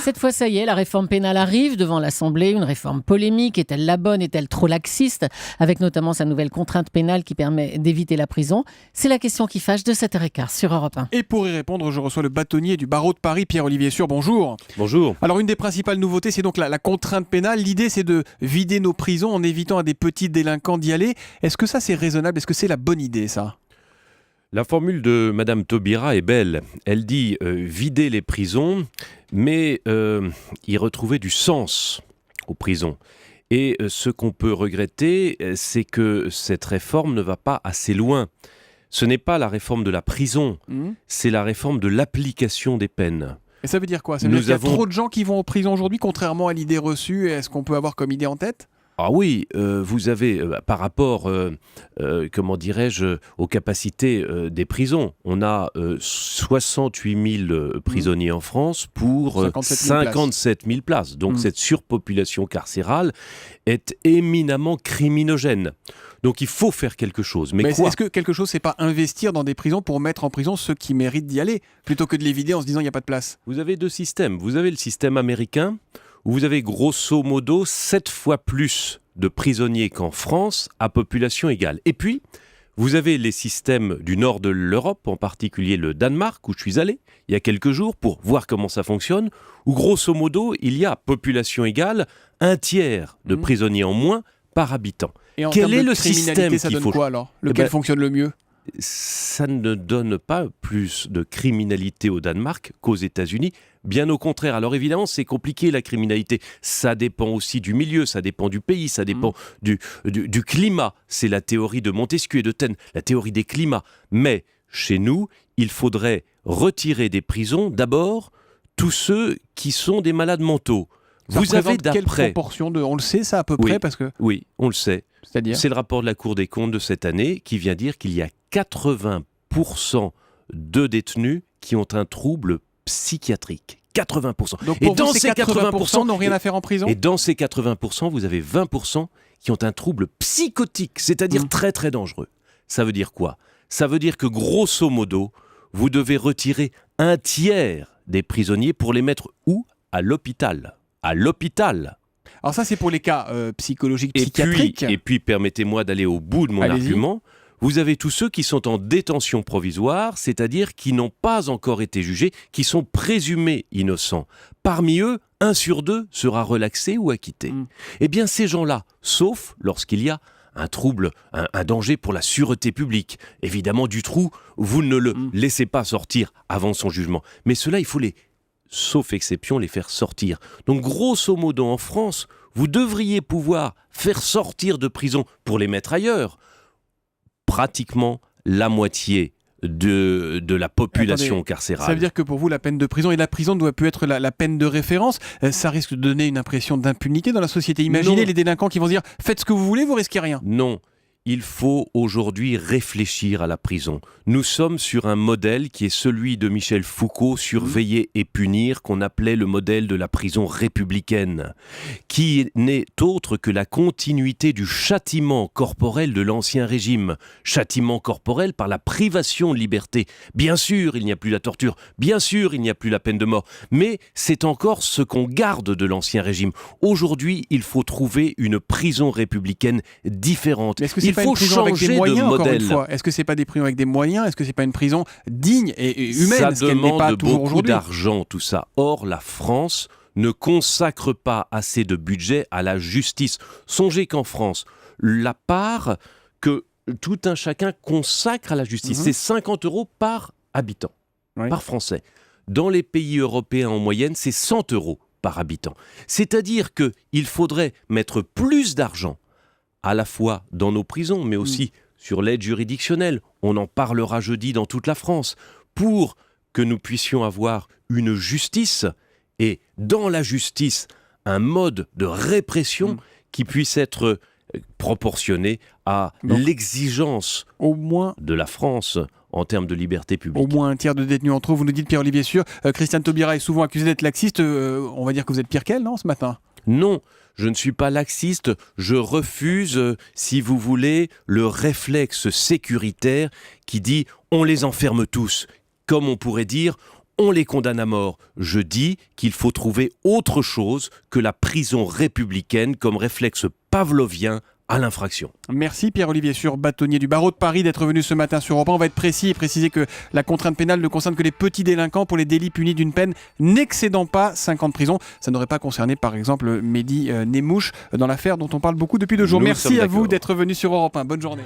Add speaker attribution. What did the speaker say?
Speaker 1: Cette fois, ça y est, la réforme pénale arrive devant l'Assemblée. Une réforme polémique. Est-elle la bonne? Est-elle trop laxiste? Avec notamment sa nouvelle contrainte pénale qui permet d'éviter la prison. C'est la question qui fâche de 7h15 sur Europe 1.
Speaker 2: Et pour y répondre, je reçois le bâtonnier du barreau de Paris, Pierre-Olivier Sûr. Bonjour.
Speaker 3: Bonjour.
Speaker 2: Alors, une des principales nouveautés, c'est donc la contrainte pénale. L'idée, c'est de vider nos prisons en évitant à des petits délinquants d'y aller. Est-ce que ça, c'est raisonnable? Est-ce que c'est la bonne idée, ça?
Speaker 3: La formule de Madame Taubira est belle. Elle dit vider les prisons, mais y retrouver du sens aux prisons. Et ce qu'on peut regretter, c'est que cette réforme ne va pas assez loin. Ce n'est pas la réforme de la prison, c'est la réforme de l'application des peines.
Speaker 2: Et ça veut dire quoi? Ça veut dire qu'il y a trop de gens qui vont en prison aujourd'hui, contrairement à l'idée reçue. Est-ce qu'on peut avoir comme idée en tête?
Speaker 3: Ah oui, vous avez, par rapport, comment dirais-je, aux capacités des prisons, on a 68 000 prisonniers en France pour 57 000 places. Donc cette surpopulation carcérale est éminemment criminogène. Donc il faut faire quelque chose. Mais quoi?
Speaker 2: Est-ce que quelque chose, c'est pas investir dans des prisons pour mettre en prison ceux qui méritent d'y aller, plutôt que de les vider en se disant il n'y a pas de place?
Speaker 3: Vous avez deux systèmes. Vous avez le système américain, où vous avez grosso modo 7 fois plus de prisonniers qu'en France à population égale. Et puis, vous avez les systèmes du nord de l'Europe, en particulier le Danemark, où je suis allé il y a quelques jours pour voir comment ça fonctionne, où grosso modo, il y a population égale, un tiers de prisonniers en moins par habitant.
Speaker 2: Et en
Speaker 3: Quel est le système
Speaker 2: ça
Speaker 3: qu'il
Speaker 2: donne
Speaker 3: faut...
Speaker 2: quoi alors? Lequel fonctionne le mieux?
Speaker 3: Ça ne donne pas plus de criminalité au Danemark qu'aux États-Unis. Bien au contraire. Alors évidemment, c'est compliqué la criminalité. Ça dépend aussi du milieu, ça dépend du pays, ça dépend du climat. C'est la théorie de Montesquieu et de Taine, la théorie des climats. Mais chez nous, il faudrait retirer des prisons d'abord tous ceux qui sont des malades mentaux.
Speaker 2: Vous avez quelle proportion de... On le sait ça à peu près parce que...
Speaker 3: Oui, on le sait.
Speaker 2: C'est-à-dire ?
Speaker 3: C'est le rapport de la Cour des comptes de cette année qui vient dire qu'il y a 80% de détenus qui ont un trouble psychiatrique. 80%.
Speaker 2: Donc pour vous, ces 80% n'ont rien à faire en prison ?
Speaker 3: Et dans ces 80%, vous avez 20% qui ont un trouble psychotique, c'est-à-dire très très dangereux. Ça veut dire quoi ? Ça veut dire que grosso modo, vous devez retirer un tiers des prisonniers pour les mettre où ? À l'hôpital. À l'hôpital.
Speaker 2: Alors ça, c'est pour les cas psychologiques, psychiatriques.
Speaker 3: Et puis, permettez-moi d'aller au bout de mon argument. Vous avez tous ceux qui sont en détention provisoire, c'est-à-dire qui n'ont pas encore été jugés, qui sont présumés innocents. Parmi eux, 1 sur 2 sera relaxé ou acquitté. Eh bien, ces gens-là, sauf lorsqu'il y a un trouble, un danger pour la sûreté publique. Évidemment, du trou, vous ne le laissez pas sortir avant son jugement. Mais ceux-là, il faut sauf exception, les faire sortir. Donc, grosso modo, en France, vous devriez pouvoir faire sortir de prison pour les mettre ailleurs pratiquement la moitié de la population carcérale.
Speaker 2: Ça veut dire que pour vous, la peine de prison et la prison doit plus être la peine de référence. Ça risque de donner une impression d'impunité dans la société. Imaginez les délinquants qui vont se dire « Faites ce que vous voulez, vous risquez rien ».
Speaker 3: Non. Il faut aujourd'hui réfléchir à la prison. Nous sommes sur un modèle qui est celui de Michel Foucault, surveiller et punir, qu'on appelait le modèle de la prison républicaine, qui n'est autre que la continuité du châtiment corporel de l'Ancien Régime. Châtiment corporel par la privation de liberté. Bien sûr, il n'y a plus la torture, bien sûr, il n'y a plus la peine de mort, mais c'est encore ce qu'on garde de l'Ancien Régime. Aujourd'hui, il faut trouver une prison républicaine différente.
Speaker 2: Il faut changer de modèle. Est-ce que c'est pas des prisons avec des moyens ? Est-ce que c'est pas une prison digne et humaine ?
Speaker 3: Ça demande beaucoup d'argent, tout ça. Or, la France ne consacre pas assez de budget à la justice. Songez qu'en France, la part que tout un chacun consacre à la justice, c'est 50 € par habitant, par Français. Dans les pays européens, en moyenne, c'est 100 € par habitant. C'est-à-dire qu'il faudrait mettre plus d'argent à la fois dans nos prisons, mais aussi sur l'aide juridictionnelle. On en parlera jeudi dans toute la France, pour que nous puissions avoir une justice, et dans la justice, un mode de répression qui puisse être proportionné à l'exigence de la France en termes de liberté publique.
Speaker 2: Au moins un tiers de détenus en trop, vous nous dites Pierre-Olivier Sûr. Christiane Taubira est souvent accusée d'être laxiste. On va dire que vous êtes pire qu'elle, non, ce matin ?
Speaker 3: Non, je ne suis pas laxiste, je refuse, si vous voulez, le réflexe sécuritaire qui dit « on les enferme tous ». Comme on pourrait dire on les condamne à mort. Je dis qu'il faut trouver autre chose que la prison républicaine comme réflexe pavlovien à l'infraction.
Speaker 2: Merci Pierre-Olivier Sur, bâtonnier du barreau de Paris, d'être venu ce matin sur Europe 1. On va être précis et préciser que la contrainte pénale ne concerne que les petits délinquants pour les délits punis d'une peine n'excédant pas 5 ans de prison. Ça n'aurait pas concerné par exemple Mehdi Nemmouche dans l'affaire dont on parle beaucoup depuis 2 jours. Merci à vous d'être venu sur Europe 1. Bonne journée.